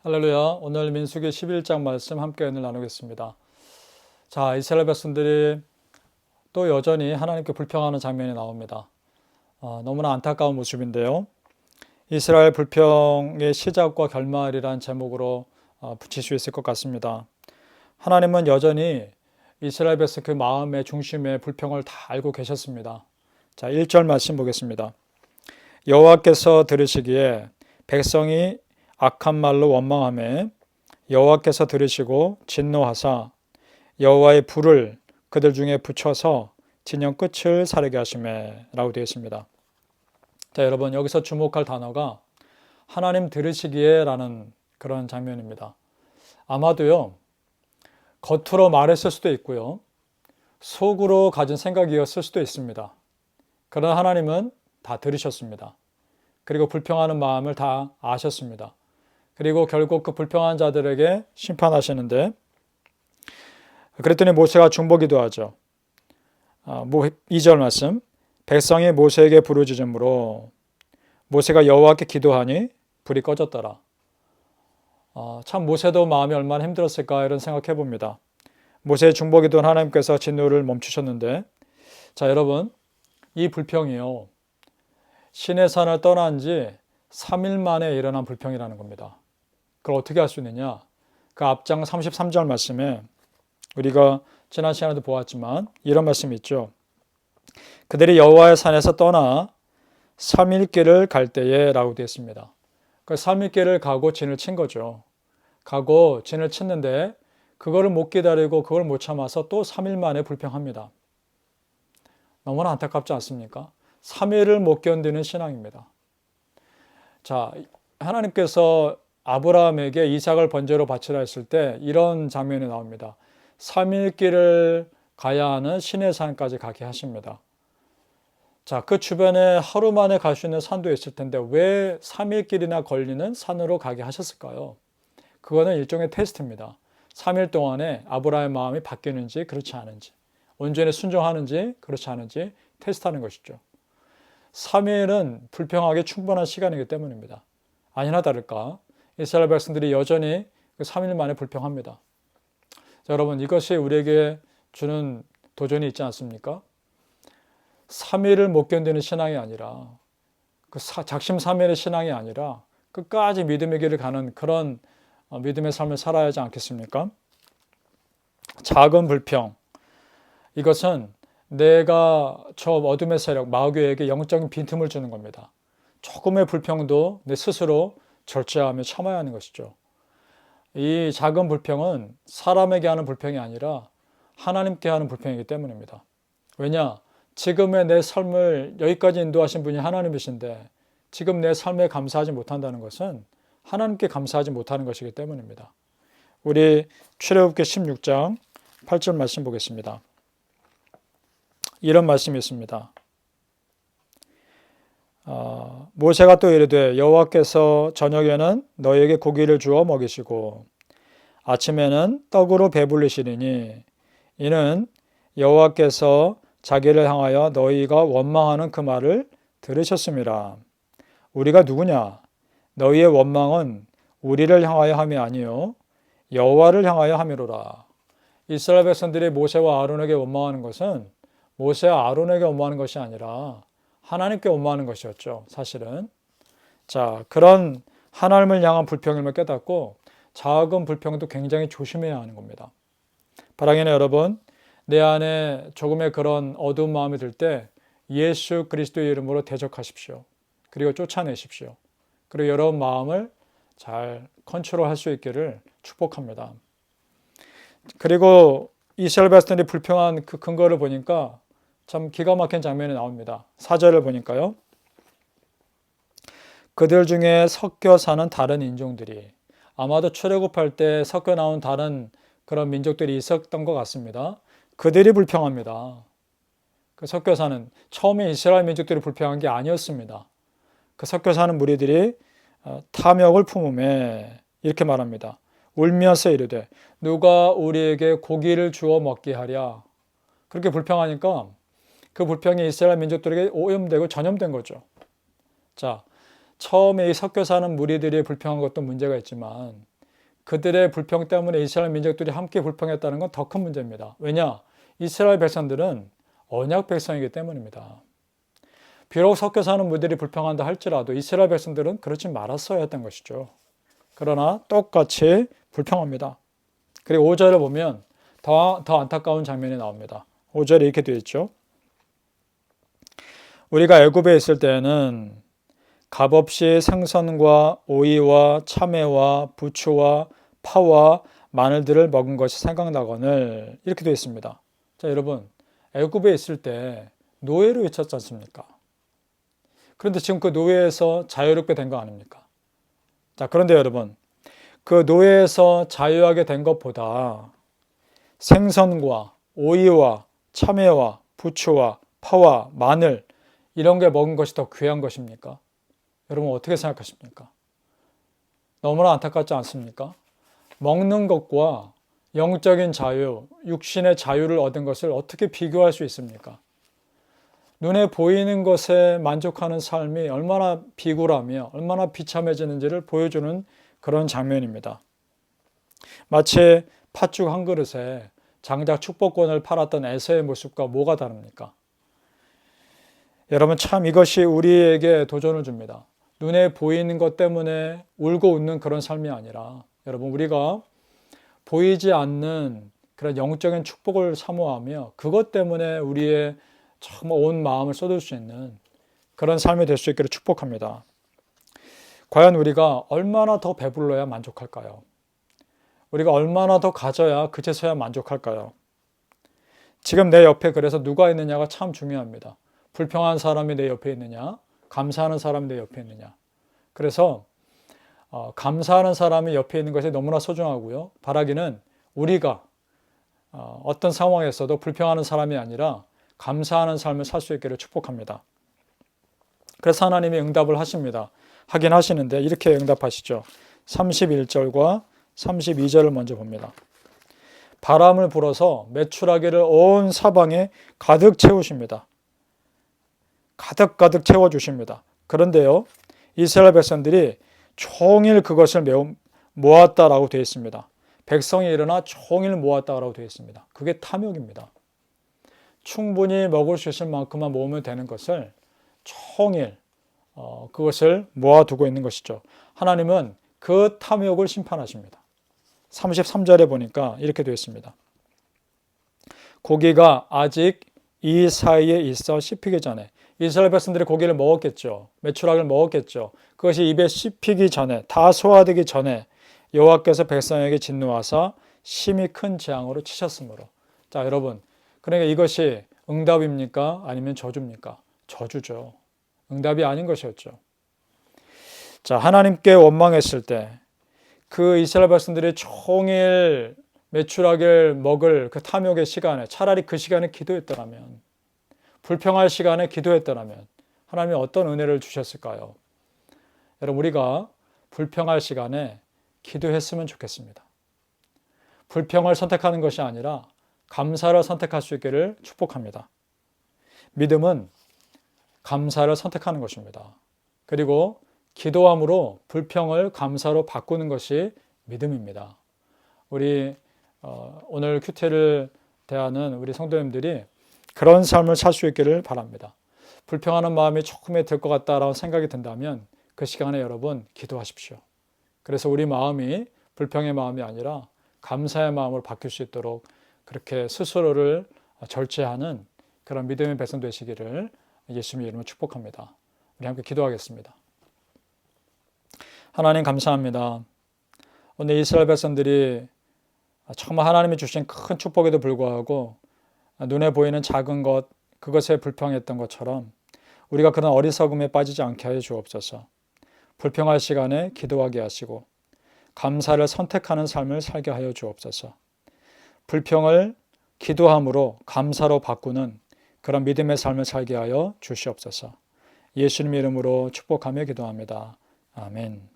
할렐루야. 오늘 민수기 11장 말씀 함께 오늘 나누겠습니다. 자, 이스라엘 백성들이 또 여전히 하나님께 불평하는 장면이 나옵니다. 너무나 안타까운 모습인데요. 이스라엘 불평의 시작과 결말이란 제목으로 붙일 수 있을 것 같습니다. 하나님은 여전히 이스라엘 백성 그 마음의 중심에 불평을 다 알고 계셨습니다. 자, 1절 말씀 보겠습니다. 여호와께서 들으시기에 백성이 악한 말로 원망하매 여호와께서 들으시고 진노하사 여호와의 불을 그들 중에 붙여서 진영 끝을 사르게 하시매 라고 되어 있습니다. 자, 여러분 여기서 주목할 단어가 하나님 들으시기에 라는 그런 장면입니다. 아마도요 겉으로 말했을 수도 있고요 속으로 가진 생각이었을 수도 있습니다. 그러나 하나님은 다 들으셨습니다. 그리고 불평하는 마음을 다 아셨습니다. 그리고 결국 그 불평한 자들에게 심판하시는데, 그랬더니 모세가 중보기도하죠. 2절 말씀, 백성이 모세에게 부르짖음으로 모세가 여호와께 기도하니 불이 꺼졌더라. 참 모세도 마음이 얼마나 힘들었을까 이런 생각해 봅니다. 모세의 중보기도는 하나님께서 진노를 멈추셨는데, 자 여러분 이 불평이요 시내산을 떠난 지 3일 만에 일어난 불평이라는 겁니다. 그걸 어떻게 할 수 있느냐? 그 앞장 33절 말씀에 우리가 지난 시간에도 보았지만 이런 말씀이 있죠. 그들이 여호와의 산에서 떠나 3일 길을 갈 때에 라고 되어 있습니다. 그 3일 길을 가고 진을 친 거죠. 가고 진을 쳤는데 그거를 못 기다리고 그걸 못 참아서 또 3일 만에 불평합니다. 너무나 안타깝지 않습니까? 3일을 못 견디는 신앙입니다. 자, 하나님께서 아브라함에게 이삭을 번제로 바치라 했을 때 이런 장면이 나옵니다. 3일 길을 가야 하는 시내산까지 가게 하십니다. 자, 그 주변에 하루 만에 갈 수 있는 산도 있을 텐데 왜 3일 길이나 걸리는 산으로 가게 하셨을까요? 그거는 일종의 테스트입니다. 3일 동안에 아브라함의 마음이 바뀌는지 그렇지 않은지, 온전히 순종하는지 그렇지 않은지 테스트하는 것이죠. 3일은 불평하기 충분한 시간이기 때문입니다. 아니나 다를까 이스라엘 백성들이 여전히 그 3일 만에 불평합니다. 자, 여러분 이것이 우리에게 주는 도전이 있지 않습니까? 3일을 못 견디는 신앙이 아니라 그 작심삼일의 신앙이 아니라 끝까지 믿음의 길을 가는 그런 믿음의 삶을 살아야 하지 않겠습니까? 작은 불평, 이것은 내가 저 어둠의 세력 마귀에게 영적인 빈틈을 주는 겁니다. 조금의 불평도 내 스스로 절제하며 참아야 하는 것이죠. 이 작은 불평은 사람에게 하는 불평이 아니라 하나님께 하는 불평이기 때문입니다. 왜냐? 지금의 내 삶을 여기까지 인도하신 분이 하나님이신데 지금 내 삶에 감사하지 못한다는 것은 하나님께 감사하지 못하는 것이기 때문입니다. 우리 출애굽기 16장 8절 말씀 보겠습니다. 이런 말씀이 있습니다. 모세가 또 이르되 여호와께서 저녁에는 너에게 고기를 주어 먹이시고 아침에는 떡으로 배불리시리니 이는 여호와께서 자기를 향하여 너희가 원망하는 그 말을 들으셨음이라. 우리가 누구냐? 너희의 원망은 우리를 향하여 함이 아니요 여호와를 향하여 함이로라. 이스라엘 백성들이 모세와 아론에게 원망하는 것은 모세와 아론에게 원망하는 것이 아니라 하나님께 원망하는 것이었죠. 사실은. 자, 그런 하나님을 향한 불평임을 깨닫고 작은 불평도 굉장히 조심해야 하는 겁니다. 바라기는 여러분, 내 안에 조금의 그런 어두운 마음이 들 때 예수 그리스도의 이름으로 대적하십시오. 그리고 쫓아내십시오. 그리고 여러분 마음을 잘 컨트롤할 수 있기를 축복합니다. 그리고 이스라엘 백성들이 불평한 그 근거를 보니까 참 기가 막힌 장면이 나옵니다. 4절을 보니까요. 그들 중에 섞여 사는 다른 인종들이 아마도 출애굽할 때 섞여 나온 다른 그런 민족들이 있었던 것 같습니다. 그들이 불평합니다. 그 섞여 사는 처음에 이스라엘 민족들이 불평한 게 아니었습니다. 그 섞여 사는 무리들이 탐욕을 품음에 이렇게 말합니다. 울면서 이르되 누가 우리에게 고기를 주어 먹게 하랴. 그렇게 불평하니까 그 불평이 이스라엘 민족들에게 오염되고 전염된 거죠. 자, 처음에 이 섞여 사는 무리들이 불평한 것도 문제가 있지만 그들의 불평 때문에 이스라엘 민족들이 함께 불평했다는 건 더 큰 문제입니다. 왜냐? 이스라엘 백성들은 언약 백성이기 때문입니다. 비록 섞여 사는 무들이 불평한다 할지라도 이스라엘 백성들은 그렇지 말았어야 했던 것이죠. 그러나 똑같이 불평합니다. 그리고 5절을 보면 더 안타까운 장면이 나옵니다. 5절에 이렇게 되어 있죠. 우리가 애굽에 있을 때에는 값없이 생선과 오이와 참외와 부추와 파와 마늘들을 먹은 것이 생각나거늘 이렇게 되어 있습니다. 자, 여러분, 애굽에 있을 때 노예로 있었지 않습니까? 그런데 지금 그 노예에서 자유롭게 된 거 아닙니까? 자, 그런데 여러분, 그 노예에서 자유하게 된 것보다 생선과 오이와 참외와 부추와 파와 마늘 이런 게 먹은 것이 더 귀한 것입니까? 여러분 어떻게 생각하십니까? 너무나 안타깝지 않습니까? 먹는 것과 영적인 자유, 육신의 자유를 얻은 것을 어떻게 비교할 수 있습니까? 눈에 보이는 것에 만족하는 삶이 얼마나 비굴하며 얼마나 비참해지는지를 보여주는 그런 장면입니다. 마치 팥죽 한 그릇에 장작 축복권을 팔았던 에서의 모습과 뭐가 다릅니까? 여러분 참 이것이 우리에게 도전을 줍니다. 눈에 보이는 것 때문에 울고 웃는 그런 삶이 아니라 여러분 우리가 보이지 않는 그런 영적인 축복을 사모하며 그것 때문에 우리의 정말 온 마음을 쏟을 수 있는 그런 삶이 될 수 있기를 축복합니다. 과연 우리가 얼마나 더 배불러야 만족할까요? 우리가 얼마나 더 가져야 그제서야 만족할까요? 지금 내 옆에 그래서 누가 있느냐가 참 중요합니다. 불평한 사람이 내 옆에 있느냐, 감사하는 사람이 내 옆에 있느냐. 그래서 감사하는 사람이 옆에 있는 것이 너무나 소중하고요. 바라기는 우리가 어떤 상황에서도 불평하는 사람이 아니라 감사하는 삶을 살 수 있기를 축복합니다. 그래서 하나님이 응답을 하십니다. 하긴 하시는데 이렇게 응답하시죠. 31절과 32절을 먼저 봅니다. 바람을 불어서 메추라기를 온 사방에 가득 채우십니다. 가득 채워주십니다. 그런데요, 이스라엘 백성들이 종일 그것을 모았다라고 되어 있습니다. 백성이 일어나 종일 모았다라고 되어 있습니다. 그게 탐욕입니다. 충분히 먹을 수 있을 만큼만 모으면 되는 것을 종일 그것을 모아두고 있는 것이죠. 하나님은 그 탐욕을 심판하십니다. 33절에 보니까 이렇게 되어 있습니다. 고기가 아직 이 사이에 있어 씹히기 전에 이스라엘 백성들이 고기를 먹었겠죠. 메추라기를 먹었겠죠. 그것이 입에 씹히기 전에 다 소화되기 전에 여호와께서 백성에게 진노하사 심히 큰 재앙으로 치셨으므로. 자, 여러분, 그러니까 이것이 응답입니까? 아니면 저주입니까? 저주죠. 응답이 아닌 것이었죠. 자, 하나님께 원망했을 때 그 이스라엘 백성들이 종일 메추라기를 먹을 그 탐욕의 시간에 차라리 그 시간에 기도했더라면, 불평할 시간에 기도했더라면 하나님이 어떤 은혜를 주셨을까요? 여러분, 우리가 불평할 시간에 기도했으면 좋겠습니다. 불평을 선택하는 것이 아니라 감사를 선택할 수 있기를 축복합니다. 믿음은 감사를 선택하는 것입니다. 그리고 기도함으로 불평을 감사로 바꾸는 것이 믿음입니다. 우리 오늘 큐티를 대하는 우리 성도님들이 그런 삶을 살 수 있기를 바랍니다. 불평하는 마음이 조금이 들 것 같다라는 생각이 든다면 그 시간에 여러분 기도하십시오. 그래서 우리 마음이 불평의 마음이 아니라 감사의 마음으로 바뀔 수 있도록 그렇게 스스로를 절제하는 그런 믿음의 백성 되시기를 예수님의 이름으로 축복합니다. 우리 함께 기도하겠습니다. 하나님 감사합니다. 오늘 이스라엘 백성들이 정말 하나님이 주신 큰 축복에도 불구하고 눈에 보이는 작은 것, 그것에 불평했던 것처럼 우리가 그런 어리석음에 빠지지 않게 하여 주옵소서. 불평할 시간에 기도하게 하시고 감사를 선택하는 삶을 살게 하여 주옵소서. 불평을 기도함으로 감사로 바꾸는 그런 믿음의 삶을 살게 하여 주시옵소서. 예수님 이름으로 축복하며 기도합니다. 아멘.